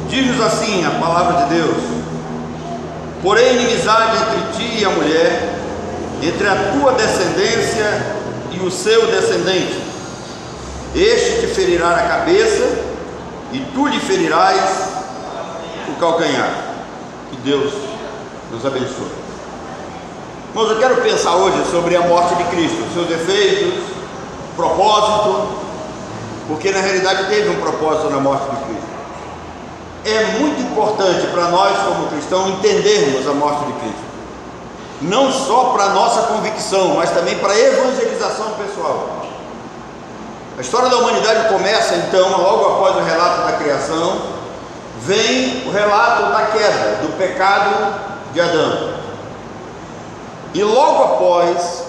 Diz-nos assim a palavra de Deus: porém inimizade entre ti e a mulher, entre a tua descendência e o seu descendente. Este te ferirá a cabeça e tu lhe ferirás o calcanhar. Que Deus nos abençoe. Mas eu quero pensar hoje sobre a morte de Cristo, seus efeitos, propósito, porque na realidade teve um propósito na morte de Cristo. É muito importante para nós como cristãos entendermos a morte de Cristo, não só para a nossa convicção, mas também para a evangelização pessoal. A história da humanidade começa então, logo após o relato da criação, vem o relato da queda, do pecado de Adão. E logo após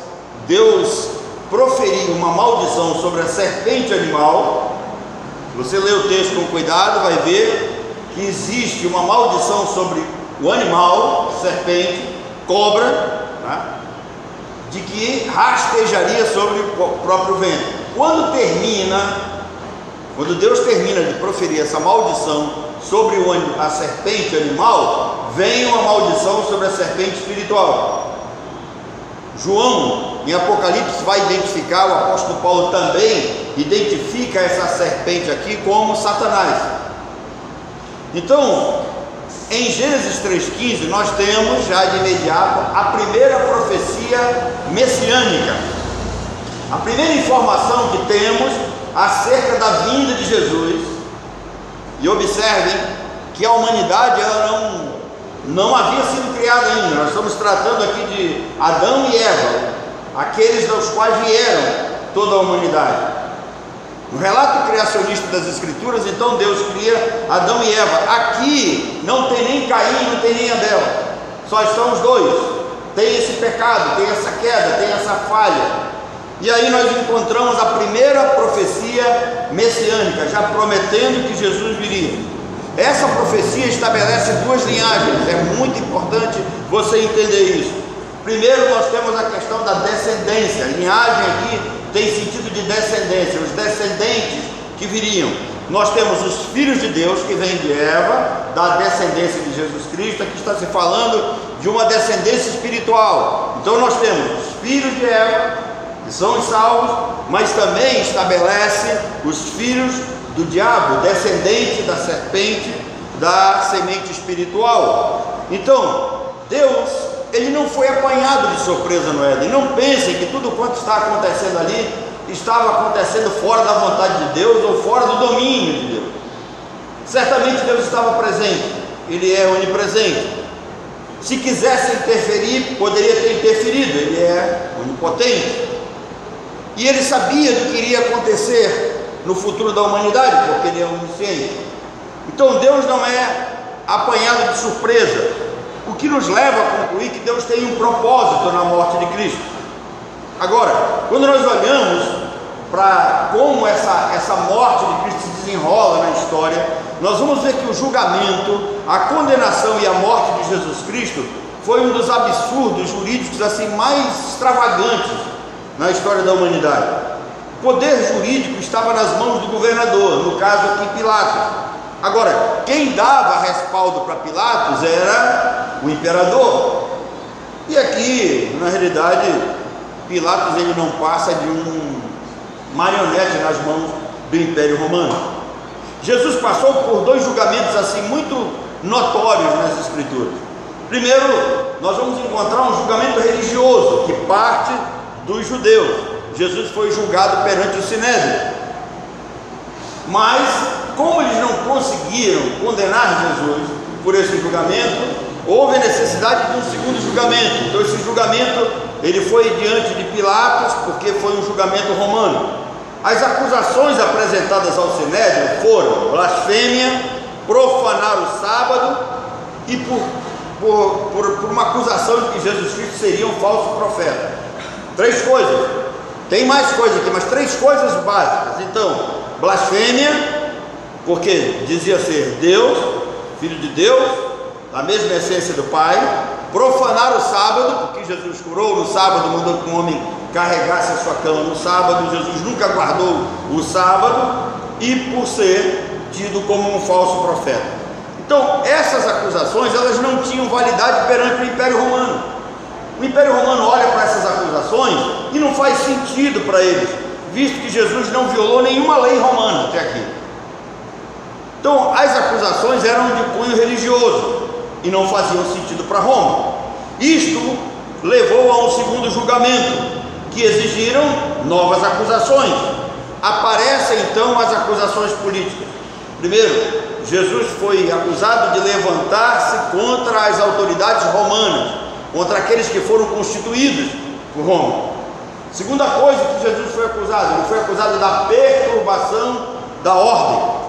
Deus proferir uma maldição sobre a serpente animal, você lê o texto com cuidado, vai ver que existe uma maldição sobre o animal, serpente, cobra, né, de que rastejaria sobre o próprio vento. Quando Deus termina de proferir essa maldição sobre a serpente animal, vem uma maldição sobre a serpente espiritual. João, em Apocalipse, vai identificar, o apóstolo Paulo também identifica essa serpente aqui como Satanás. Então, em Gênesis 3,15, nós temos já de imediato a primeira profecia messiânica, a primeira informação que temos acerca da vinda de Jesus. E observem que a humanidade ela não havia sido criada ainda. Nós estamos tratando aqui de Adão e Eva, aqueles dos quais vieram toda a humanidade. No relato criacionista das Escrituras, então Deus cria Adão e Eva. Aqui não tem nem Caim, não tem nem Abel, só estão os dois. Tem esse pecado, tem essa queda, tem essa falha. E aí nós encontramos a primeira profecia messiânica, já prometendo que Jesus viria. Essa profecia estabelece duas linhagens, é muito importante você entender isso. Primeiro nós temos a questão da descendência. A linhagem aqui tem sentido de descendência, os descendentes que viriam. Nós temos os filhos de Deus que vêm de Eva, da descendência de Jesus Cristo. Aqui está se falando de uma descendência espiritual. Então nós temos os filhos de Eva, que são os salvos, mas também estabelece os filhos do diabo, descendente da serpente, da semente espiritual. Então, Deus, ele não foi apanhado de surpresa no Éden. Não pensem que tudo quanto está acontecendo ali estava acontecendo fora da vontade de Deus ou fora do domínio de Deus. Certamente Deus estava presente, ele é onipresente. Se quisesse interferir, poderia ter interferido, ele é onipotente. E ele sabia do que iria acontecer no futuro da humanidade, porque ele é onisciente. Então Deus não é apanhado de surpresa, o que nos leva a concluir que Deus tem um propósito na morte de Cristo. Agora, quando nós olhamos para como essa morte de Cristo se desenrola na história, nós vamos ver que o julgamento, a condenação e a morte de Jesus Cristo foi um dos absurdos jurídicos assim mais extravagantes na história da humanidade. O poder jurídico estava nas mãos do governador, no caso aqui Pilatos. Agora, quem dava respaldo para Pilatos era o imperador. E aqui, na realidade, Pilatos ele não passa de um marionete nas mãos do Império Romano. Jesus passou por dois julgamentos assim muito notórios nas Escrituras. Primeiro, nós vamos encontrar um julgamento religioso que parte dos judeus. Jesus foi julgado perante o Sinédrio, mas como eles não conseguiram condenar Jesus por esse julgamento, houve a necessidade de um segundo julgamento. Então esse julgamento ele foi diante de Pilatos, porque foi um julgamento romano. As acusações apresentadas ao Sinédrio foram blasfêmia, profanar o sábado e por uma acusação de que Jesus Cristo seria um falso profeta. Três coisas, tem mais coisas aqui, mas três coisas básicas. Então, blasfêmia, porque dizia ser Deus, Filho de Deus, da mesma essência do Pai. Profanar o sábado, porque Jesus curou no sábado, mandou que um homem carregasse a sua cama no sábado. Jesus nunca guardou o sábado, e por ser tido como um falso profeta. Então, essas acusações, elas não tinham validade perante o Império Romano. O Império Romano olha para essas acusações e não faz sentido para eles, visto que Jesus não violou nenhuma lei romana até aqui. Então, as acusações eram de cunho religioso e não faziam sentido para Roma. Isto levou a um segundo julgamento, que exigiram novas acusações. Aparecem então as acusações políticas. Primeiro, Jesus foi acusado de levantar-se contra as autoridades romanas, contra aqueles que foram constituídos por Roma. Segunda coisa que Jesus foi acusado, ele foi acusado da perturbação da ordem.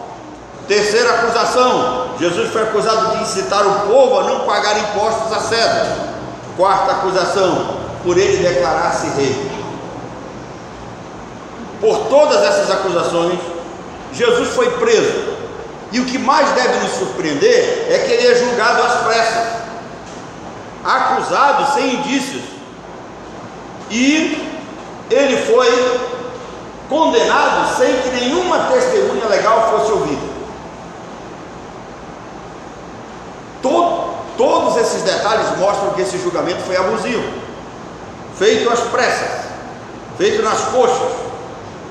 Terceira acusação, Jesus foi acusado de incitar o povo a não pagar impostos a César. Quarta acusação, por ele declarar-se rei. Por todas essas acusações, Jesus foi preso. E o que mais deve nos surpreender é que ele é julgado às pressas, acusado sem indícios, e ele foi condenado sem que nenhuma testemunha legal fosse ouvida. Todos esses detalhes mostram que esse julgamento foi abusivo, feito às pressas, feito nas coxas.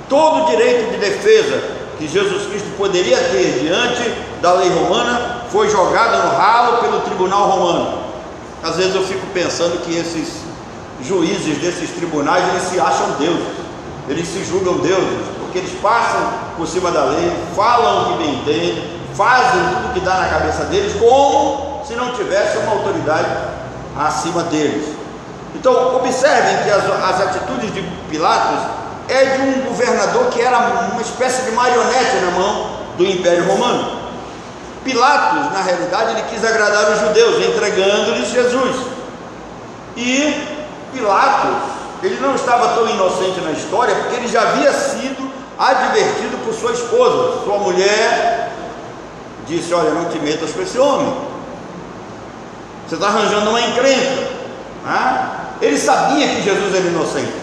Todo o direito de defesa que Jesus Cristo poderia ter diante da lei romana foi jogado no ralo pelo tribunal romano. Às vezes eu fico pensando que esses juízes desses tribunais, eles se acham deuses, eles se julgam deuses, porque eles passam por cima da lei, falam o que bem entendem, fazem tudo o que dá na cabeça deles, como se não tivesse uma autoridade acima deles. Então observem que as atitudes de Pilatos é de um governador que era uma espécie de marionete na mão do Império Romano. Pilatos, na realidade, ele quis agradar os judeus, entregando-lhes Jesus. E Pilatos, ele não estava tão inocente na história, porque ele já havia sido advertido por sua esposa. Sua mulher disse: olha, não te metas com esse homem, você está arranjando uma encrenca. Ele sabia que Jesus era inocente,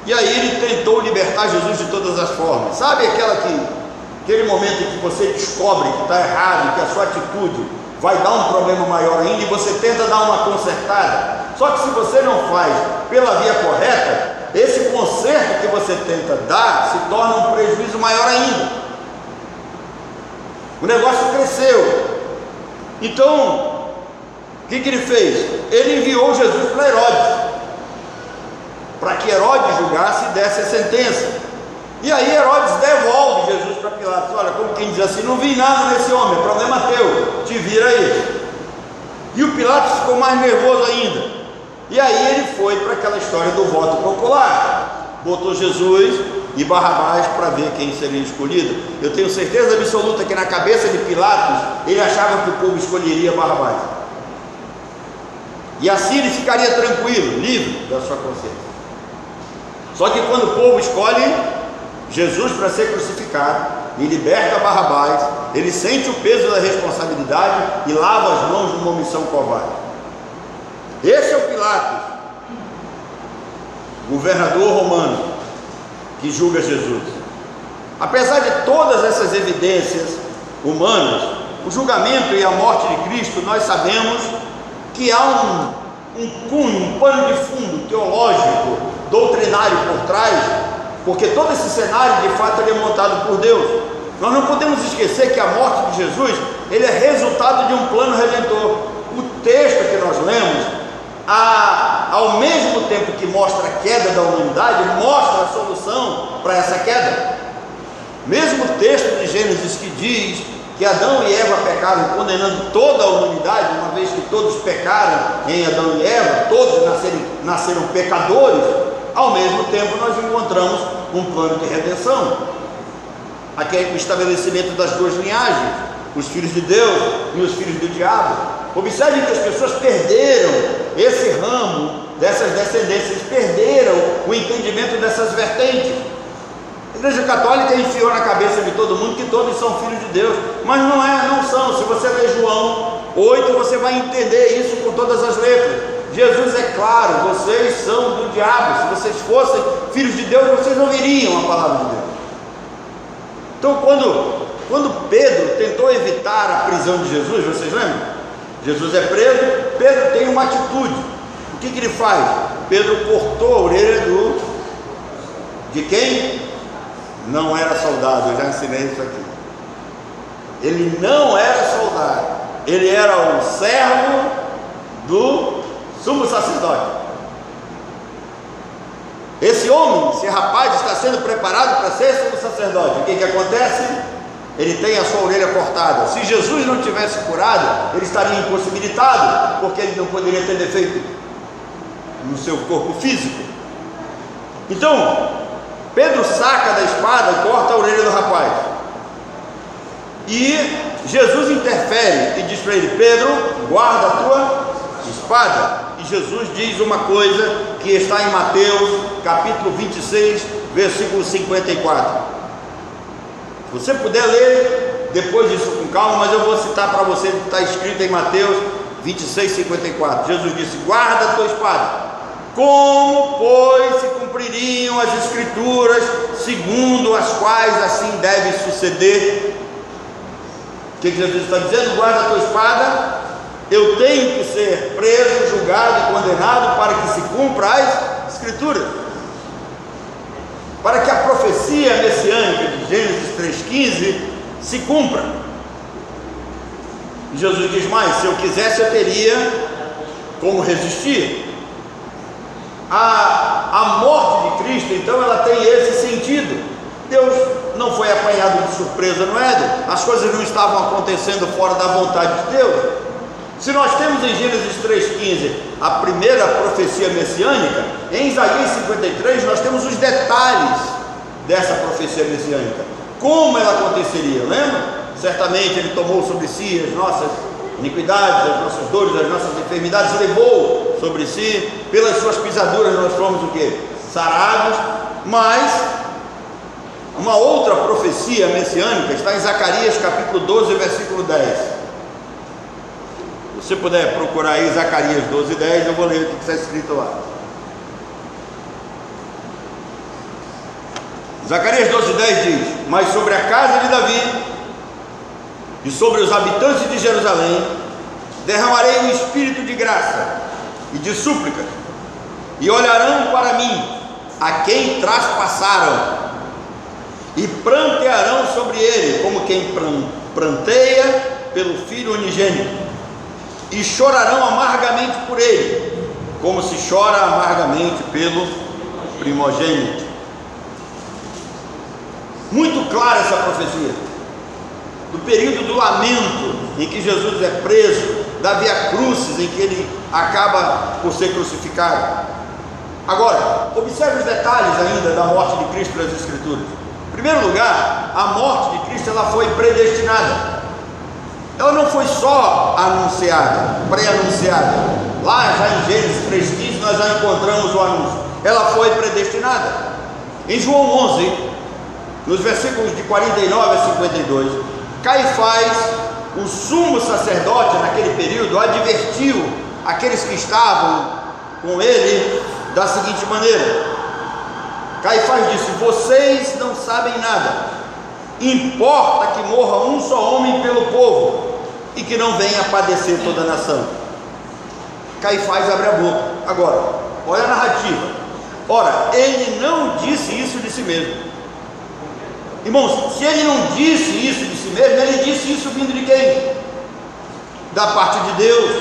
e aí ele tentou libertar Jesus de todas as formas. Sabe aquele momento em que você descobre que está errado, que a sua atitude vai dar um problema maior ainda, e você tenta dar uma consertada? Só que se você não faz pela via correta, esse conserto que você tenta dar se torna um prejuízo maior ainda. O negócio cresceu. Então, o que ele fez? Ele enviou Jesus para Herodes, para que Herodes julgasse e desse a sentença. E aí Herodes devolve Jesus para Pilatos. Olha, como quem diz assim: não vi nada nesse homem, problema teu, te vira aí. E o Pilatos ficou mais nervoso ainda. E aí ele foi para aquela história do voto popular, botou Jesus e Barrabás para ver quem seria escolhido. Eu tenho certeza absoluta que na cabeça de Pilatos ele achava que o povo escolheria Barrabás, e assim ele ficaria tranquilo, livre da sua consciência. Só que quando o povo escolhe Jesus para ser crucificado e liberta Barrabás, ele sente o peso da responsabilidade e lava as mãos numa omissão covarde. Esse é o Pilatos, governador romano, que julga Jesus. Apesar de todas essas evidências humanas, o julgamento e a morte de Cristo, nós sabemos que há um pano de fundo teológico, doutrinário por trás, porque todo esse cenário de fato ele é montado por Deus. Nós não podemos esquecer que a morte de Jesus, ele é resultado de um plano redentor. O texto que nós lemos, ao mesmo tempo que mostra a queda da humanidade, mostra a solução para essa queda. Mesmo o texto de Gênesis que diz que Adão e Eva pecaram, condenando toda a humanidade, uma vez que todos pecaram em Adão e Eva, todos nasceram pecadores, ao mesmo tempo nós encontramos um plano de redenção. Aqui é o estabelecimento das duas linhagens, os filhos de Deus e os filhos do diabo. Observem que as pessoas perderam esse ramo dessas descendências, perderam o entendimento dessas vertentes. A Igreja Católica enfiou na cabeça de todo mundo que todos são filhos de Deus, mas não são. Se você ler João 8, você vai entender isso com todas as letras. Jesus é claro: vocês são do diabo. Se vocês fossem filhos de Deus, vocês ouviriam a palavra de Deus. Então, quando Pedro tentou evitar a prisão de Jesus, vocês lembram? Jesus é preso, Pedro tem uma atitude. O que ele faz? Pedro cortou a orelha de quem? Não era soldado, eu já ensinei isso aqui. Ele não era soldado, ele era um servo do sumo sacerdote. Esse homem, esse rapaz está sendo preparado para ser sumo sacerdote. O que acontece? Ele tem a sua orelha cortada. Se Jesus não tivesse curado, ele estaria impossibilitado, porque ele não poderia ter defeito no seu corpo físico. Então, Pedro saca da espada e corta a orelha do rapaz. E Jesus interfere e diz para ele: Pedro, guarda a tua espada. E Jesus diz uma coisa que está em Mateus capítulo 26, versículo 54. Se você puder ler depois disso com calma, mas eu vou citar para você o que está escrito em Mateus 26, 54. Jesus disse: guarda a tua espada. Como, pois, se cumpririam as escrituras segundo as quais assim deve suceder? O que Jesus está dizendo? Guarda a tua espada. Eu tenho que ser preso, julgado e condenado para que se cumpra as escrituras, para que a profecia messiânica de Gênesis 3,15 se cumpra. E Jesus diz mais: se eu quisesse, eu teria como resistir. A morte de Cristo, então, ela tem esse sentido. Deus não foi apanhado de surpresa no Éden, as coisas não estavam acontecendo fora da vontade de Deus. Se nós temos em Gênesis 3,15 a primeira profecia messiânica, em Isaías 53 nós temos os detalhes dessa profecia messiânica, como ela aconteceria, lembra? Certamente ele tomou sobre si as nossas iniquidades, as nossas dores, as nossas enfermidades, levou sobre si, pelas suas pisaduras nós fomos o quê? Sarados. Mas uma outra profecia messiânica está em Zacarias capítulo 12, versículo 10. Se você puder procurar aí Zacarias 12, 10, eu vou ler o que está escrito lá. Zacarias 12, 10 diz: mas sobre a casa de Davi e sobre os habitantes de Jerusalém derramarei um espírito de graça e de súplica, e olharão para mim, a quem traspassaram, e prantearão sobre ele, como quem pranteia pelo filho unigênito, e chorarão amargamente por ele, como se chora amargamente pelo primogênito. Muito clara essa profecia, do período do lamento em que Jesus é preso, da via crucis em que ele acaba por ser crucificado. Agora, observe os detalhes ainda da morte de Cristo nas Escrituras. Em primeiro lugar, a morte de Cristo ela foi predestinada. Ela não foi só anunciada, pré-anunciada. Lá já em Gênesis 3,15 nós já encontramos o anúncio. Ela foi predestinada. Em João 11, nos versículos de 49 a 52, Caifás, o sumo sacerdote naquele período, advertiu aqueles que estavam com ele da seguinte maneira: Caifás disse: vocês não sabem nada. Importa que morra um só homem pelo povo, e que não venha a padecer toda a nação. Caifás abre a boca. Agora, olha a narrativa. Ora, ele não disse isso de si mesmo. Irmãos, se ele não disse isso de si mesmo, ele disse isso vindo de quem? Da parte de Deus,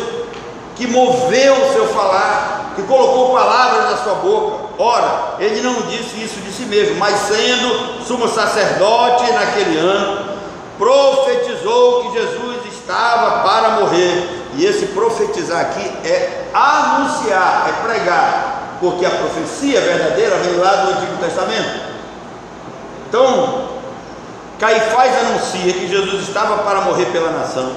que moveu o seu falar, que colocou palavras na sua boca. Ora, ele não disse isso de si mesmo, mas sendo sumo sacerdote naquele ano, profetizou que Jesus estava para morrer. E esse profetizar aqui é anunciar, é pregar, porque a profecia verdadeira vem lá do Antigo Testamento. Então, Caifás anuncia que Jesus estava para morrer pela nação,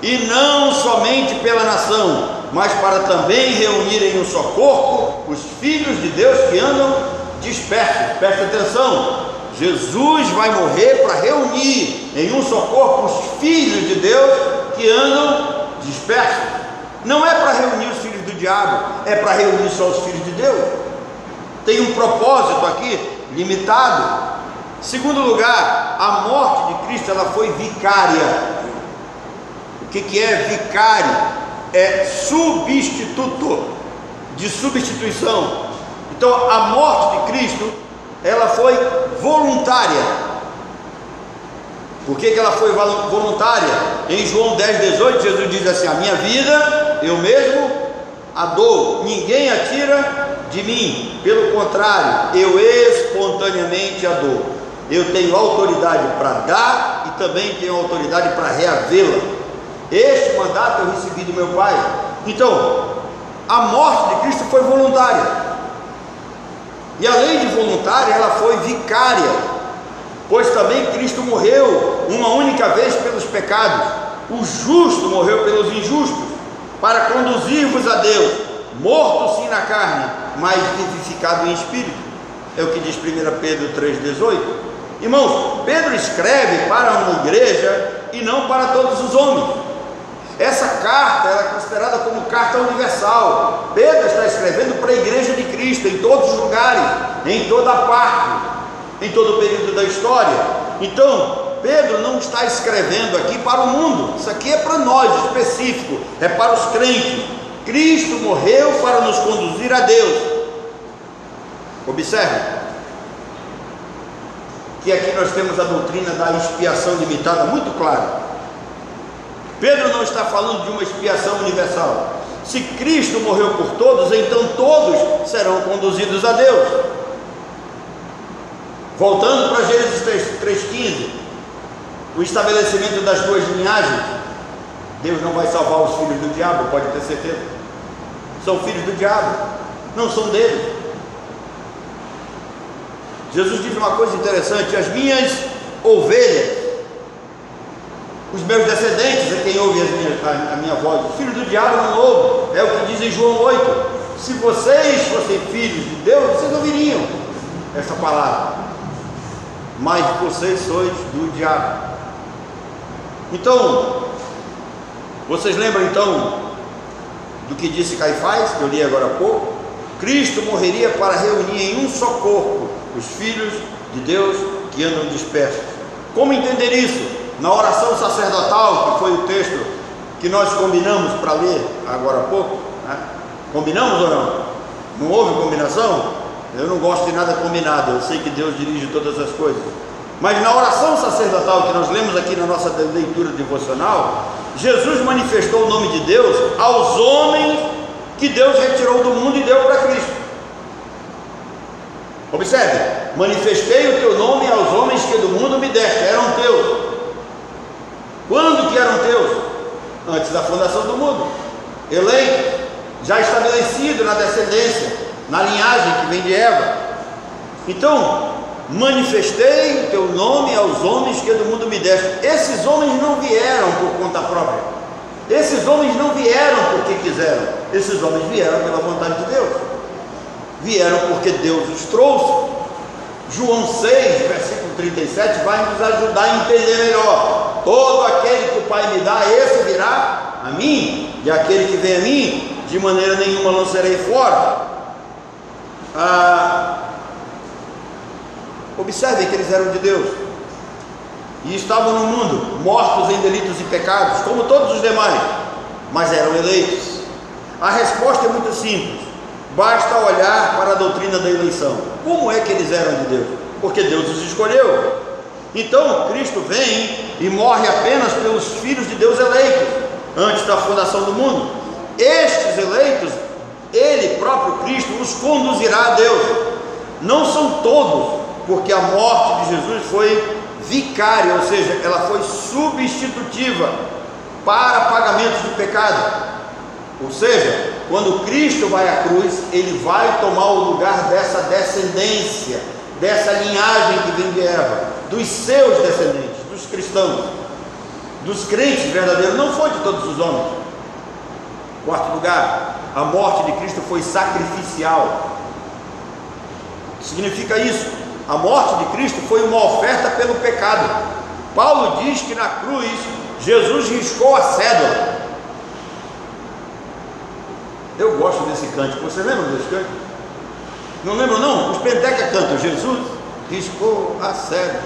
e não somente pela nação, mas para também reunir em um só corpo os filhos de Deus que andam dispersos. Presta atenção, Jesus vai morrer para reunir em um só corpo os filhos de Deus que andam dispersos. Não é para reunir os filhos do diabo, é para reunir só os filhos de Deus. Tem um propósito aqui limitado. Segundo lugar, a morte de Cristo, ela foi vicária. O que é vicário? É substituto, de substituição. Então a morte de Cristo, ela foi voluntária. Por que ela foi voluntária? Em João 10,18, Jesus diz assim: a minha vida eu mesmo a dou, ninguém a tira de mim, pelo contrário, eu espontaneamente a dou. Eu tenho autoridade para dar e também tenho autoridade para reavê-la. Este mandato eu recebi do meu Pai. Então, a morte de Cristo foi voluntária, e além de voluntária, ela foi vicária, pois também Cristo morreu uma única vez pelos pecados. O justo morreu pelos injustos, para conduzir-vos a Deus, morto sim na carne, mas vivificado em espírito. É o que diz 1 Pedro 3,18. Irmãos, Pedro escreve para uma igreja e não para todos os homens. Essa carta ela é considerada como carta universal. Pedro está escrevendo para a igreja de Cristo em todos os lugares, em toda a parte, em todo o período da história. Então, Pedro não está escrevendo aqui para o mundo. Isso aqui é para nós, específico, é para os crentes. Cristo morreu para nos conduzir a Deus. Observe que aqui nós temos a doutrina da expiação limitada muito clara. Pedro não está falando de uma expiação universal. Se Cristo morreu por todos, então todos serão conduzidos a Deus. Voltando para Gênesis 3,15, o estabelecimento das duas linhagens. Deus não vai salvar os filhos do diabo, pode ter certeza. São filhos do diabo, não são dele. Jesus diz uma coisa interessante: as minhas ovelhas, os meus descendentes é quem ouve a minha voz. O filho do diabo não ouve. É o que diz em João 8. Se vocês fossem filhos de Deus, vocês ouviriam essa palavra, mas vocês sois do diabo. Então, vocês lembram então do que disse Caifás, que eu li agora há pouco? Cristo morreria para reunir em um só corpo os filhos de Deus que andam dispersos. Como entender isso? Na oração sacerdotal, que foi o texto que nós combinamos para ler agora há pouco, né? Combinamos ou não? Não houve combinação? Eu não gosto de nada combinado, eu sei que Deus dirige todas as coisas. Mas na oração sacerdotal que nós lemos aqui na nossa leitura devocional, Jesus manifestou o nome de Deus aos homens que Deus retirou do mundo e deu para Cristo. Observe: manifestei o teu nome aos homens que do mundo me deste, eram teus. Quando que eram teus? Antes da fundação do mundo, eleito, já estabelecido na descendência, na linhagem que vem de Eva. Então, manifestei o teu nome aos homens que do mundo me deste. Esses homens não vieram por conta própria, esses homens não vieram porque quiseram, esses homens vieram pela vontade de Deus, vieram porque Deus os trouxe. João 6, versículo 37 vai nos ajudar a entender melhor. Todo aquele que o Pai me dá, esse virá a mim, e aquele que vem a mim, de maneira nenhuma lançarei fora. Observem que eles eram de Deus e estavam no mundo, mortos em delitos e pecados, como todos os demais, mas eram eleitos. A resposta é muito simples: basta olhar para a doutrina da eleição. Como é que eles eram de Deus? Porque Deus os escolheu. Então Cristo vem e morre apenas pelos filhos de Deus eleitos, antes da fundação do mundo. Estes eleitos, Ele próprio Cristo os conduzirá a Deus. Não são todos, porque a morte de Jesus foi vicária, ou seja, ela foi substitutiva para pagamento de pecado. Ou seja, quando Cristo vai à cruz, Ele vai tomar o lugar dessa descendência, dessa linhagem que vem de Eva, dos seus descendentes, dos cristãos, dos crentes verdadeiros, não foi de todos os homens. Quarto lugar, a morte de Cristo foi sacrificial. O que significa isso? A morte de Cristo foi uma oferta pelo pecado. Paulo diz que na cruz Jesus riscou a cédula. Eu gosto desse cântico. Você lembra desse cântico? Não lembram não? Os pentecas cantam: Jesus riscou a cédula.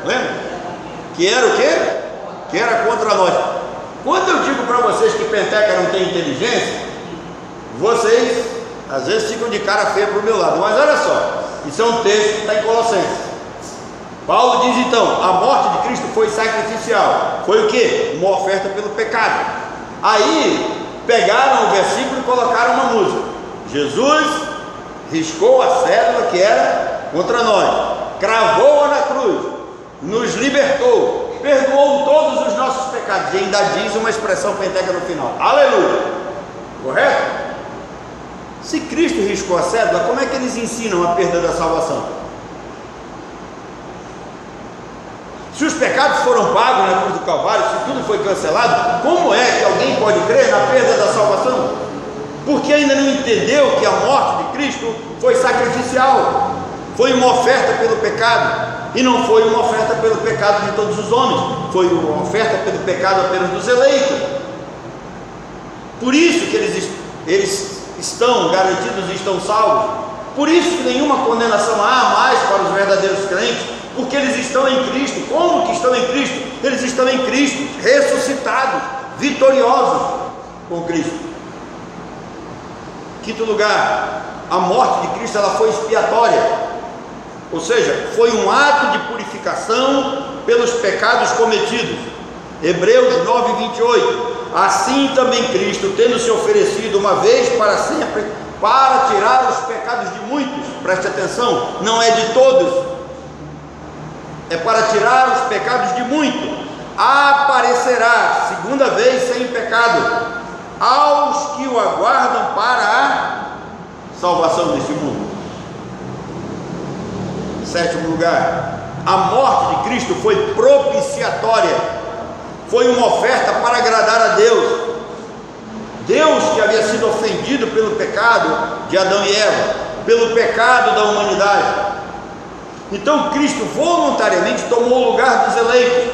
Lembra? Que era o quê? Que era contra nós. Quando eu digo para vocês que Penteca não tem inteligência, vocês às vezes ficam de cara feia para o meu lado. Mas olha só, isso é um texto que está em Colossenses. Paulo diz então: a morte de Cristo foi sacrificial. Foi o quê? Uma oferta pelo pecado. Aí pegaram o versículo e colocaram uma música. Jesus riscou a cédula que era contra nós, cravou-a na cruz, nos libertou, perdoou todos os nossos pecados, e ainda diz uma expressão Penteca no final: aleluia. Correto? Se Cristo riscou a cédula, como é que eles ensinam a perda da salvação? Se os pecados foram pagos na cruz do Calvário, se tudo foi cancelado, como é que alguém pode crer na perda da salvação? Porque ainda não entendeu que a morte de Cristo foi sacrificial, foi uma oferta pelo pecado, e não foi uma oferta pelo pecado de todos os homens, foi uma oferta pelo pecado apenas dos eleitos. Por isso que eles estão garantidos e estão salvos. Por isso que nenhuma condenação há mais para os verdadeiros crentes, porque eles estão em Cristo. Como que estão em Cristo? Eles estão em Cristo, ressuscitados, vitoriosos com Cristo. Quinto lugar, a morte de Cristo ela foi expiatória, ou seja, foi um ato de purificação pelos pecados cometidos. Hebreus 9:28. Assim também Cristo, tendo se oferecido uma vez para sempre, para tirar os pecados de muitos, preste atenção, não é de todos, é para tirar os pecados de muitos, aparecerá segunda vez sem pecado aos que o aguardam para a salvação deste mundo. Sétimo lugar, a morte de Cristo foi propiciatória, foi uma oferta para agradar a Deus. Deus que havia sido ofendido pelo pecado de Adão e Eva, pelo pecado da humanidade. Então Cristo voluntariamente tomou o lugar dos eleitos,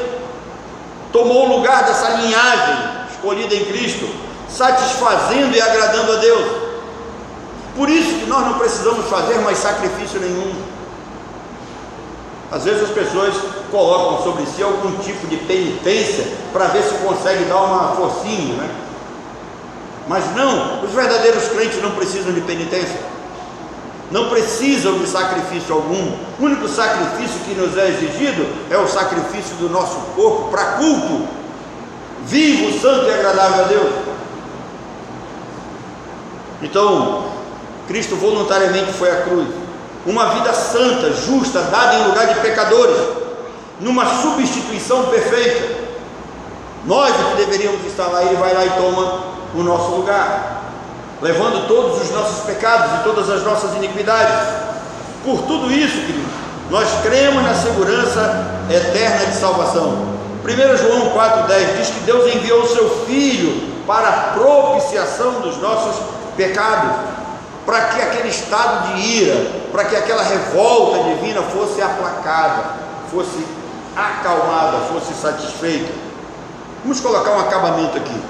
tomou o lugar dessa linhagem escolhida em Cristo, satisfazendo e agradando a Deus. Por isso que nós não precisamos fazer mais sacrifício nenhum. Às vezes as pessoas colocam sobre si algum tipo de penitência para ver se consegue dar uma forcinha, né? Mas não, os verdadeiros crentes não precisam de penitência, não precisam de sacrifício algum. O único sacrifício que nos é exigido é o sacrifício do nosso corpo para culto vivo, santo e agradável a Deus. Então Cristo voluntariamente foi à cruz, uma vida santa, justa, dada em lugar de pecadores, numa substituição perfeita. Nós que deveríamos estar lá, Ele vai lá e toma o nosso lugar, levando todos os nossos pecados e todas as nossas iniquidades. Por tudo isso, queridos, nós cremos na segurança eterna de salvação. 1 João 4,10 diz que Deus enviou o seu Filho para a propiciação dos nossos pecados, para que aquele estado de ira, para que aquela revolta divina fosse aplacada, fosse acalmada, fosse satisfeita. Vamos colocar um acabamento aqui.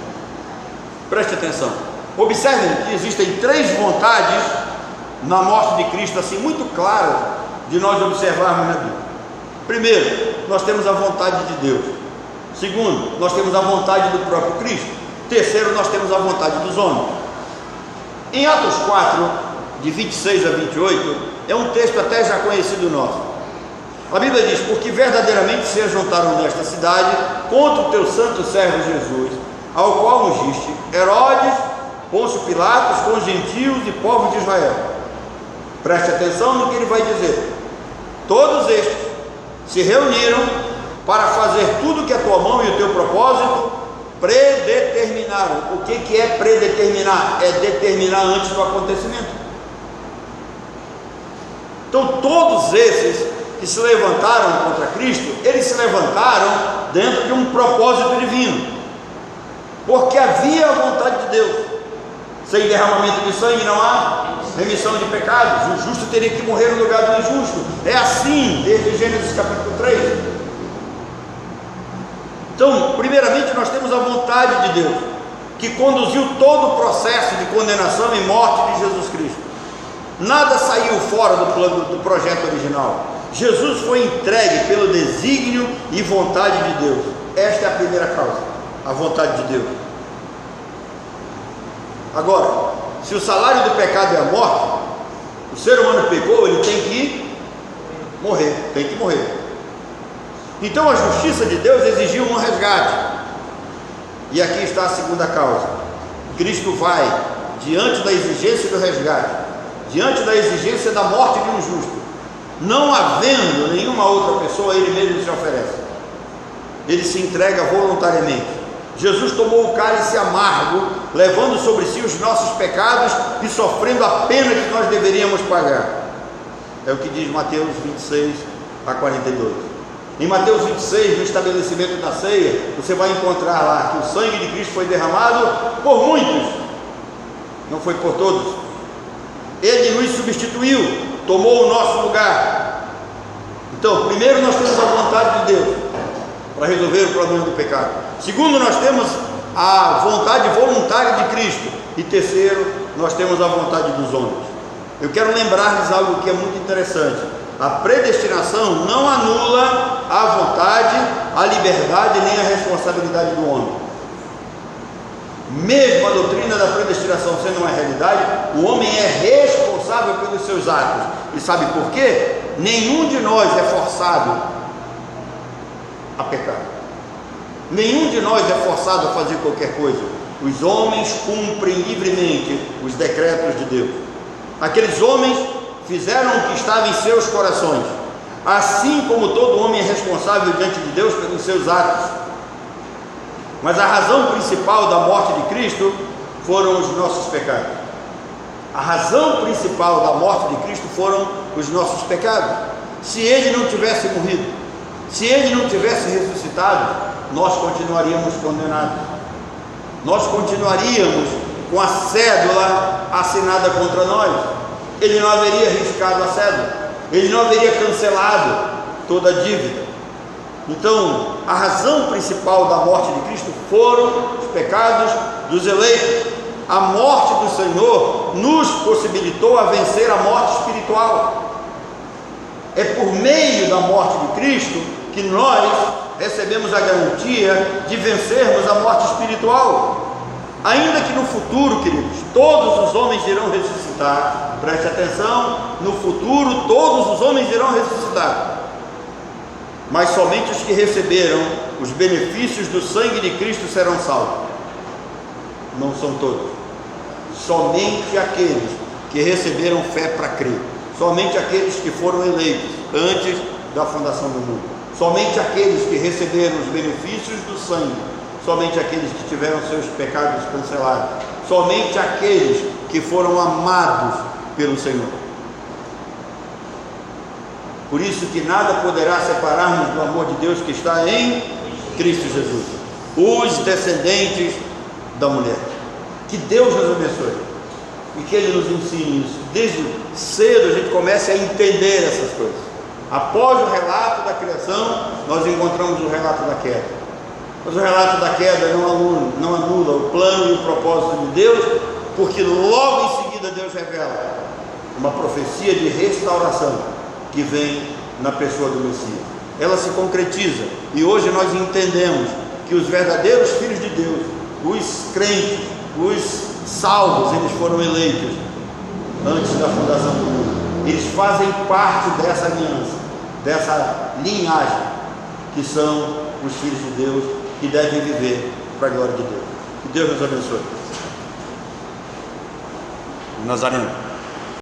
Preste atenção. Observem que existem três vontades na morte de Cristo, assim, muito claras de nós observarmos na Bíblia. Primeiro, nós temos a vontade de Deus. Segundo, nós temos a vontade do próprio Cristo. Terceiro, nós temos a vontade dos homens. Em Atos 4, de 26 a 28, é um texto até já conhecido nosso. A Bíblia diz: porque verdadeiramente se ajuntaram nesta cidade contra o teu santo servo Jesus, ao qual ungiste Herodes, Pôncio Pilatos, com os gentios e povos de Israel. Preste atenção no que ele vai dizer. Todos estes se reuniram para fazer tudo que a tua mão e o teu propósito predeterminaram. O que é predeterminar? É determinar antes do acontecimento. Então todos esses que se levantaram contra Cristo, eles se levantaram dentro de um propósito divino, porque havia a vontade de Deus. Sem derramamento de sangue não há remissão de pecados. O justo teria que morrer no lugar do injusto. É assim desde Gênesis capítulo 3. Então, primeiramente nós temos a vontade de Deus, que conduziu todo o processo de condenação e morte de Jesus Cristo. Nada saiu fora do plano, do projeto original. Jesus foi entregue pelo desígnio e vontade de Deus. Esta é a primeira causa, a vontade de Deus. Agora, se o salário do pecado é a morte, o ser humano pecou, ele tem que morrer, tem que morrer. Então a justiça de Deus exigiu um resgate. E aqui está a segunda causa. Cristo vai diante da exigência do resgate, diante da exigência da morte de um justo. Não havendo nenhuma outra pessoa, ele mesmo se oferece. Ele se entrega voluntariamente. Jesus tomou o cálice amargo, levando sobre si os nossos pecados e sofrendo a pena que nós deveríamos pagar. É o que diz Mateus 26 a 42. Em Mateus 26, no estabelecimento da ceia, você vai encontrar lá que o sangue de Cristo foi derramado por muitos, não foi por todos. Ele nos substituiu, tomou o nosso lugar. Então, primeiro nós temos a vontade de Deus para resolver o problema do pecado. Segundo, nós temos a vontade voluntária de Cristo. E terceiro, nós temos a vontade dos homens. Eu quero lembrar-lhes algo que é muito interessante. A predestinação não anula a vontade, a liberdade nem a responsabilidade do homem. Mesmo a doutrina da predestinação sendo uma realidade, o homem é responsável pelos seus atos. E sabe por quê? Nenhum de nós é forçado a pecar. Nenhum de nós é forçado a fazer qualquer coisa. Os homens cumprem livremente os decretos de Deus. Aqueles homens fizeram o que estava em seus corações, assim como todo homem é responsável diante de Deus pelos seus atos. Mas a razão principal da morte de Cristo foram os nossos pecados. A razão principal da morte de Cristo foram os nossos pecados. Se ele não tivesse morrido, se ele não tivesse ressuscitado, nós continuaríamos condenados. Nós continuaríamos com a cédula assinada contra nós. Ele não haveria riscado a cédula, ele não haveria cancelado toda a dívida. Então, a razão principal da morte de Cristo foram os pecados dos eleitos. A morte do Senhor nos possibilitou a vencer a morte espiritual. É por meio da morte de Cristo que nós recebemos a garantia de vencermos a morte espiritual. Ainda que no futuro, queridos, todos os homens irão ressuscitar. Preste atenção, no futuro todos os homens irão ressuscitar. Mas somente os que receberam os benefícios do sangue de Cristo serão salvos. Não são todos. Somente aqueles que receberam fé para crer. Somente aqueles que foram eleitos antes da fundação do mundo. Somente aqueles que receberam os benefícios do sangue. Somente aqueles que tiveram seus pecados cancelados. Somente aqueles que foram amados pelo Senhor. Por isso que nada poderá separar-nos do amor de Deus que está em Cristo Jesus. Os descendentes da mulher. Que Deus nos abençoe e que Ele nos ensine isso. Desde cedo a gente comece a entender essas coisas. Após o relato da criação, nós encontramos o relato da queda. Mas o relato da queda não anula o plano e o propósito de Deus, porque logo em seguida Deus revela uma profecia de restauração que vem na pessoa do Messias. Ela se concretiza e hoje nós entendemos que os verdadeiros filhos de Deus, os crentes, os salvos, eles foram eleitos antes da fundação do mundo. Eles fazem parte dessa aliança, dessa linhagem, que são os filhos de Deus, que devem viver para a glória de Deus. Que Deus nos abençoe. Nazareno.